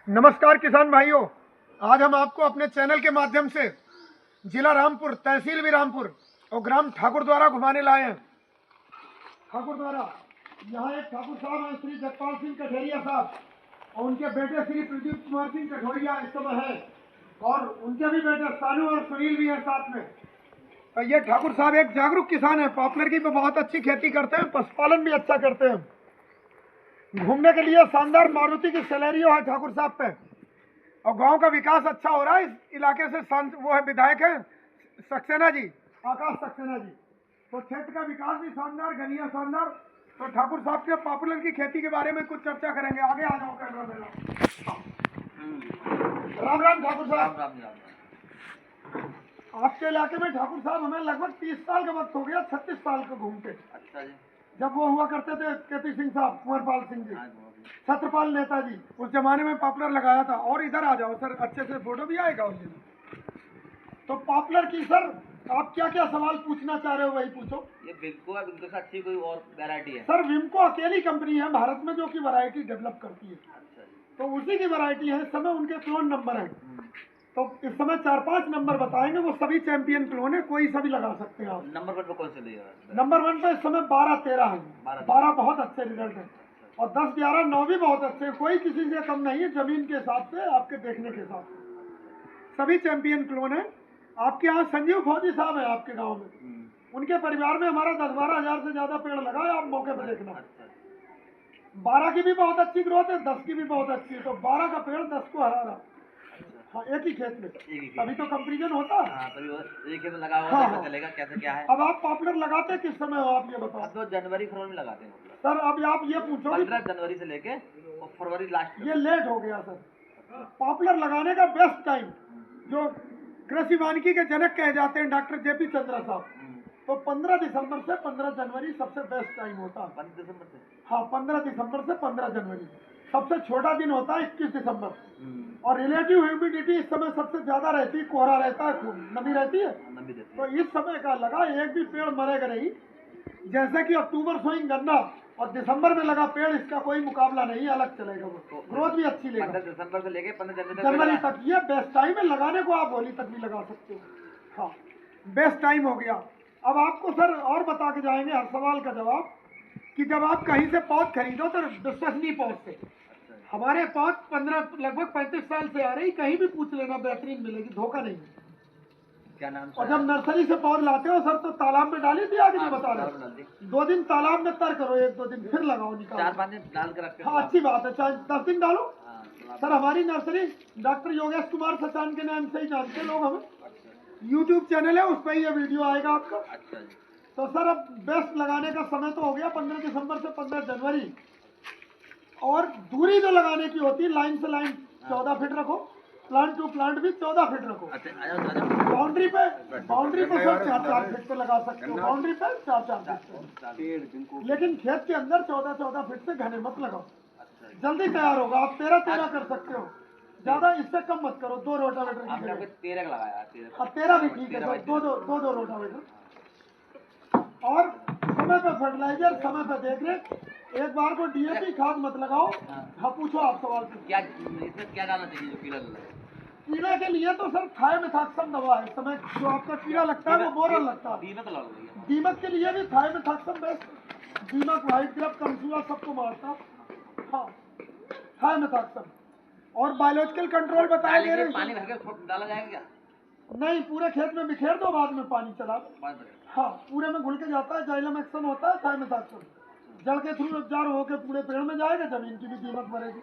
नमस्कार किसान भाइयों, आज हम आपको अपने चैनल के माध्यम से जिला रामपुर, तहसील भी रामपुर और ग्राम ठाकुर द्वारा घुमाने लाए हैं। ठाकुर द्वारा यहाँ एक ठाकुर साहब हैं, श्री जगपाल सिंह कठेरिया साहब, और उनके बेटे श्री प्रदीप कुमार सिंह कठोरिया इस समय है, और उनके भी बेटे सानू और सुनील भी हैं साथ में। तो ये ठाकुर साहब एक जागरूक किसान है, पॉपुलर की भी बहुत अच्छी खेती करते हैं, पशुपालन भी अच्छा करते हैं। घूमने के लिए शानदार मारुति की सैलरियो है ठाकुर साहब पे, और गांव का विकास अच्छा हो रहा है। इस इलाके से वो है विधायक है सक्सेना जी, आकाश सक्सेना जी। तो क्षेत्र का विकास भी शानदार, गलियां शानदार। तो ठाकुर साहब के पॉपुलर की खेती के बारे में कुछ चर्चा करेंगे। आगे आ जाओ कैमरा मेरा। राम राम ठाकुर साहब। आपके इलाके में ठाकुर साहब हमें लगभग 30 साल का वक्त हो गया, 36 साल को घूमते। अच्छा जी। जब वो हुआ करते थे केपी सिंह साहब, कुंवरपाल सिंह जी, छत्रपाल नेताजी, उस जमाने में पॉपुलर लगाया था। और इधर आ जाओ सर, अच्छे से फोटो भी आएगा उस दिन। तो पॉपुलर की सर आप क्या क्या सवाल पूछना चाह रहे हो वही पूछो। ये विमको है, विमको से अच्छी कोई और वैरायटी है? सर विमको अकेली कंपनी है भारत में जो कि वैरायटी डेवलप करती है। अच्छा जी। तो उसी की वैरायटी है। इस समय उनके क्लोन नंबर है, तो इस समय 4-5 नंबर बताएंगे, वो सभी चैंपियन क्लोन है, कोई सा भी लगा सकते हैं आप। नंबर 1 पे कौन से लिए? नंबर 1 पे इस समय 12-13 है। 12 बहुत अच्छे रिजल्ट है, और 10-11 9 भी बहुत अच्छे हैं। कोई किसी से कम नहीं है, जमीन के हिसाब से, आपके देखने के हिसाब से सभी चैंपियन क्लोन है। आपके यहाँ संजीव फौजी साहब है आपके गांव में, उनके परिवार में हमारा 10-12 हजार से ज्यादा पेड़ लगा है, आप मौके पर देखना। 12 की भी बहुत अच्छी ग्रोथ है, 10 की भी बहुत अच्छी है। तो 12 का पेड़ 10 को हरा रहा। हाँ, एक ही खेत में, अभी तो कंपेरिजन होता है। हाँ, तभी एक खेत में लगा हुआ हाँ, है, हाँ। चलेगा कैसे क्या है। अब आप पॉपुलर लगाते किस समय हो, आप ये बताओ। अब तो जनवरी फरवरी में लगाते हैं सर अब आप ये पूछो, 15 जनवरी से लेके और फरवरी लास्ट। ये लेट हो गया सर। पॉपुलर लगाने का बेस्ट टाइम, जो कृषि वानिकी के जनक कहे जाते हैं डॉक्टर जेपी चंद्रा साहब, तो 15 दिसंबर से 15 जनवरी सबसे बेस्ट टाइम होता है। 15 दिसंबर से? हाँ, 15 दिसंबर से 15 जनवरी। सबसे छोटा दिन होता है 21 दिसंबर। और रिलेटिव ह्यूमिडिटी इस समय सबसे ज्यादा रहती है, कोहरा रहता है, खूब नमी रहती है। तो इस समय का लगा एक भी पेड़ मरेगा नहीं। जैसे कि अक्टूबर सोइंग गन्ना और दिसंबर में लगा पेड़, इसका कोई मुकाबला नहीं, अलग चलेगा वो, ग्रोथ भी अच्छी लेगा। 15 दिसंबर से लेके 15 जनवरी तक ये बेस्ट टाइम है लगाने को। आप होली तक भी लगा सकते हो। हाँ, बेस्ट टाइम हो गया। अब आपको सर और बता के जाएंगे हर सवाल का जवाब, कि जब आप कहीं से पौध खरीदो तो विश्वसनीय पौध से। हमारे पौध 15 लगभग 35 साल से आ रही, कहीं भी पूछ लेना, बेहतरीन मिलेगी, धोखा नहीं। क्या नाम? और जब नर्सरी से पौध लाते हो सर, तो तालाब में डाली थी, आगे नहीं बता रहे। 2 दिन तालाब में तर करो, 1-2 दिन फिर लगाओ, निकालो। 4-5 दिन डाल के रखते। हाँ, अच्छी बात है, चाहे 10 दिन डालो। हाँ, सर हमारी नर्सरी डॉक्टर योगेश कुमार सचान के नाम से ही जानते लोग हमें। यूट्यूब चैनल है, उस पर ये वीडियो आएगा आपका। अच्छा जी। तो सर अब बेस्ट लगाने का समय तो हो गया 15 दिसंबर से 15 जनवरी। और दूरी जो लगाने की होती है, लाइन से लाइन 14 फीट रखो, प्लांट टू प्लांट भी 14 फीट रखो। बाउंड्री पे सर 4-4 फीट पे लगा सकते हो, बाउंड्री पे 4-4 फीट पे। लेकिन खेत के अंदर 14-14 फीट से घने मत लगाओ, जल्दी तैयार होगा। आप 13-13 कर सकते हो, ज्यादा इससे कम मत करो। 2 रोटावेटर की जगह 13 लगाया। 13 भी ठीक है सर, 2 रोटावेटर। और समय पे फर्टिलाइजर, समय पे देख रेख। एक बार को डीएपी खाद मत लगाओ। हाँ, पूछो आप सवाल। क्या इसमें क्या डालना चाहिए जो कीड़ा लगा? कीड़े के लिए तो सर थायमेथॉक्सम दवा है। इस समय जो आपका कीड़ा लगता है वो बोरल लगता है। दीमक के लिए भी थायमेथॉक्सम बेस्ट। दीमक, व्हाइट ग्रब, कमसुआ सबको मारता। हाँ, थायमेथॉक्सम। और बायोलॉजिकल कंट्रोल बताया दे रहे। पानी भर के डाला जाएगा क्या? नहीं, पूरे खेत में बिखेर दो, बाद में पानी चला दो। हाँ, पूरे में घुल के जाता है, जाइलम एक्शन होता है, थायमेथॉक्सम जड़ के थ्रू एब्जॉर्ब होकर पूरे पेड़ में जाएगा, जमीन की भी दीमक मरेगी।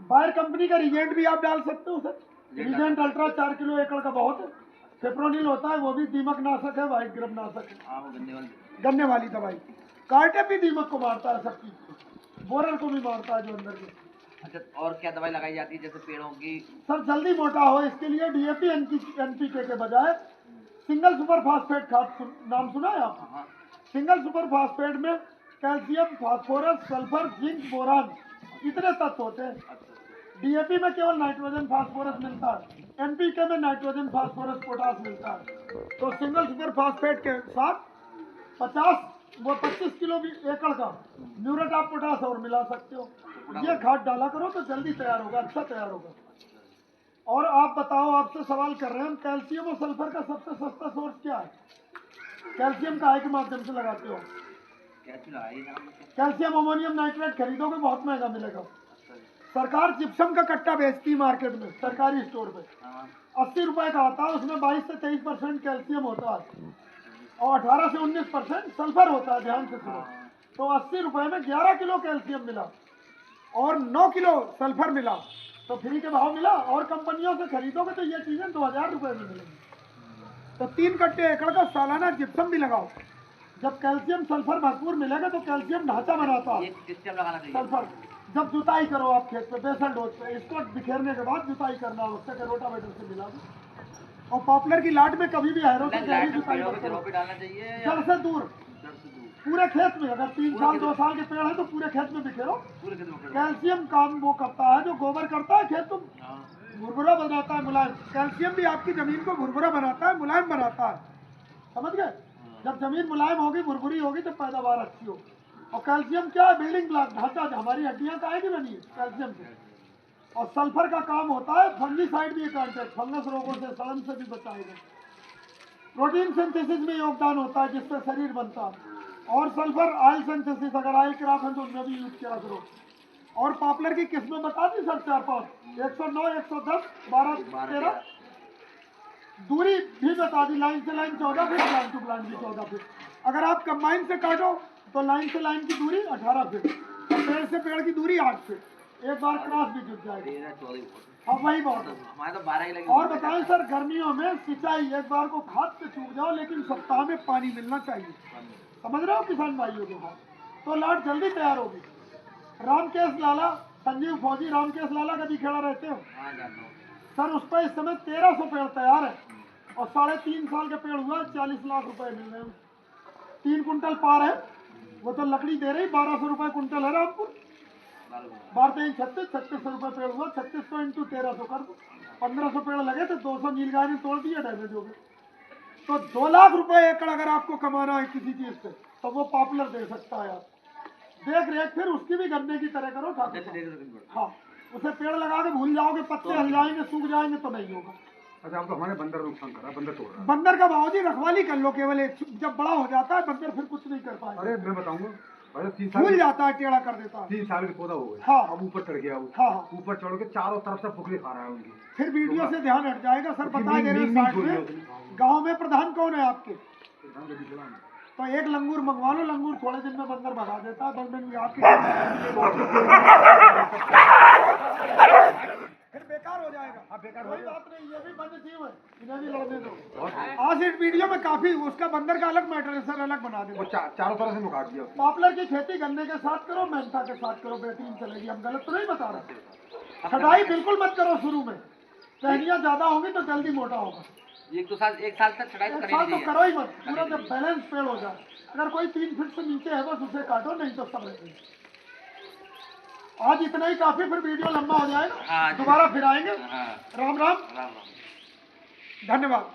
बायर कंपनी का रिजेंट भी आप डाल सकते हो सर। रिजेंट अल्ट्रा 4 किलो एकड़ का बहुत है। फेप्रोनिल होता है, वो भी दीमक नाशक है, व्हाइट ग्रब नाशक है, गन्ने वाली दवाई। कार्टेप भी दीमक को मारता है, सब चीज, बोरर को भी मारता है जो अंदर के। अच्छा, और क्या दवाई लगाई जाती है जैसे पेड़ों की? सर जल्दी मोटा हो इसके लिए डीएपी एनपीके के बजाय सिंगल सुपर फास्फेट खाद नाम सुना है आप? सिंगल सुपर फास्फेट में calcium, phosphorus, sulphur, zinc, boron इतने तत्व होते हैं। डीएपी में केवल नाइट्रोजन फास्फोरस मिलता है, एनपीके में नाइट्रोजन फास्फोरस पोटास मिलता है। तो सिंगल सुपर फास्फेट के साथ 50 वो 25 किलो भी एकड़ का म्यूरेट ऑफ पोटाश और मिला सकते हो। ये खाद डाला करो तो जल्दी तैयार होगा, अच्छा तैयार होगा। और आप बताओ, आपसे सवाल कर रहे हैं हम, कैल्शियम और सल्फर का सबसे सस्ता सोर्स क्या है? कैल्शियम का के माध्यम से लगाते हो। कैल्शियम अमोनियम नाइट्रेट खरीदोगे बहुत महंगा मिलेगा। सरकार जिप्सम का कट्टा बेचती है मार्केट में, सरकारी स्टोर पे 80 रुपए का आता है। उसमें 22 से 23% कैल्शियम होता है और 18 से 19% सल्फर होता है। ध्यान से सुनो, तो 80 रुपए में 11 किलो कैल्शियम मिला और 9 किलो सल्फर मिला, तो फ्री के भाव मिला। और कंपनियों से खरीदोगे तो ये चीजें 2000 रुपए में मिलेंगी। तो 3 कट्टे एकड़ का सालाना जिप्सम भी लगाओ। जब कैल्शियम सल्फर भरपूर मिलेगा तो कैल्शियम ढांचा बनाता है। सल्फर जब जुताई करो आप खेत पे बेसल डोज पे, इसको बिखेरने के बाद जुताई करना आवश्यक है, रोटावेटर से मिला दो। और पॉपुलर की लाट में कभी भी हैरो से गहरी जुताई मत करो, जड़ से दूर पूरे खेत में। अगर 3 साल 2 साल के पेड़ है तो पूरे खेत में बिखेरो। कैल्शियम काम वो करता है जो गोबर करता है, खेत को भुरभुरा बनाता है, मुलायम। कैल्शियम भी आपकी जमीन को भुरभुरा बनाता है, मुलायम बनाता है, समझ गए? जब जमीन मुलायम होगी, भुरभुरी होगी तो पैदावार अच्छी होगी। और कैल्शियम क्या है? बिल्डिंग ब्लॉक, ढांचा। हमारी हड्डियां काहे की बनी है? कैल्शियम से। और सल्फर का काम होता है फंजीसाइड भी कॉन्टैक्ट, फंगस रोगों से, सड़न से भी बचाएगा। प्रोटीन सिंथेसिस में योगदान होता है जिससे शरीर बनता है। और सल्फर ऑयल सिंथेसिस, अगर ऑयल क्रॉप है तो उसमें भी यूज किया करो। और पॉपुलर की किस्में बता दी सर, 4-5, 109, 110, 12, 13। दूरी भी बता दी, लाइन से line 14 feet, plant to plant भी 14 फीट। अगर आप कंबाइन से काटो तो लाइन से लाइन की दूरी 18 फीट और पेड़ से पेड़ की दूरी 8 फीट। एक बार क्रॉस भी जुट जाएगी। अब वही बात है, हमारे तो 12 ही लगी। और बताएं सर, गर्मियों में सिंचाई एक बार को खाद पे चूक जाओ, लेकिन सप्ताह में पानी मिलना चाहिए। समझ रहे हो किसान भाइयों के हाथ, तो लाट जल्दी तैयार होगी। रामकेश लाला, संजीव फौजी रामकेश लाला का भी खेड़ा रहते हो सर, उस पर इस समय 1300 पेड़ तैयार है और 3.5 साल के पेड़ हुआ, 40 लाख रुपए मिल रहे हैं। 3 कुंटल पार है, वो तो लकड़ी दे रही 1200 रुपए कुंटल है रामपुर। 3600 रुपए पेड़ हुआ, 3600 इंटू 1300 कर दो, 1500 पेड़ लगे तो 200 नीलगाय ने तोड़ दिए, डैमेज हो गए। तो 2 लाख रुपए एकड़ अगर आपको कमाना है किसी चीज से तो वो पॉपुलर दे सकता है। आप देख रेख फिर उसकी भी गन्ने की तरह करो ठाकुर। हाँ, उसे पेड़ लगा के भूल जाओगे, पत्ते हल जाएंगे, सूख जाएंगे तो नहीं होगा। अच्छा, हमको हमारे बंदर नुकसान कर रहा है, बंदर तोड़ रहा है। बंदर का भाव जी रखवाली कर लो केवल, जब बड़ा हो जाता है बंदर फिर कुछ नहीं कर पाएगा। अरे मैं बताऊंगा, भूल जाता है, टेढ़ा कर देता है। 3 साल के पौधा हो गया। हाँ। अब ऊपर चढ़ गया वो। हाँ। ऊपर चढ़ के चारों तरफ से फुकरे खा रहा है उनकी। फिर वीडियो से ध्यान हट जाएगा सर। बता दे रहे हैं, 60 में गाँव में प्रधान कौन है आपके? तो एक लंगूर मंगवा लो, लंगूर थोड़े दिन में बंदर भगा देता है। बंदर आपकी फिर बेकार हो जाएगा। हाँ, बेकार कोई बात नहीं, ये भी बंद जीव है, इन्हें भी लड़ने दो। आज इस वीडियो में काफी उसका बंदर का अलग मैटर है सर, अलग बना दे। चारों तरफ से मुकाट दिया। पॉपुलर की खेती गन्ने के साथ करो, मेहनता के साथ करो, बेहतरीन चलेगी। हम गलत तो नहीं बता रहे। छटाई बिल्कुल मत करो शुरू में, टहनियाँ ज्यादा होगी तो जल्दी मोटा होगा। एक साल तक छटाई एक साल तो करो ही मत, पूरा जब बैलेंस पेड़ हो जाए। अगर कोई 3 फीट से नीचे है बस उसे काटो, नहीं तो सब रहेंगे। आज इतना ही काफी, फिर वीडियो लंबा हो जाएगा। दोबारा फिर आएंगे। राम राम, धन्यवाद।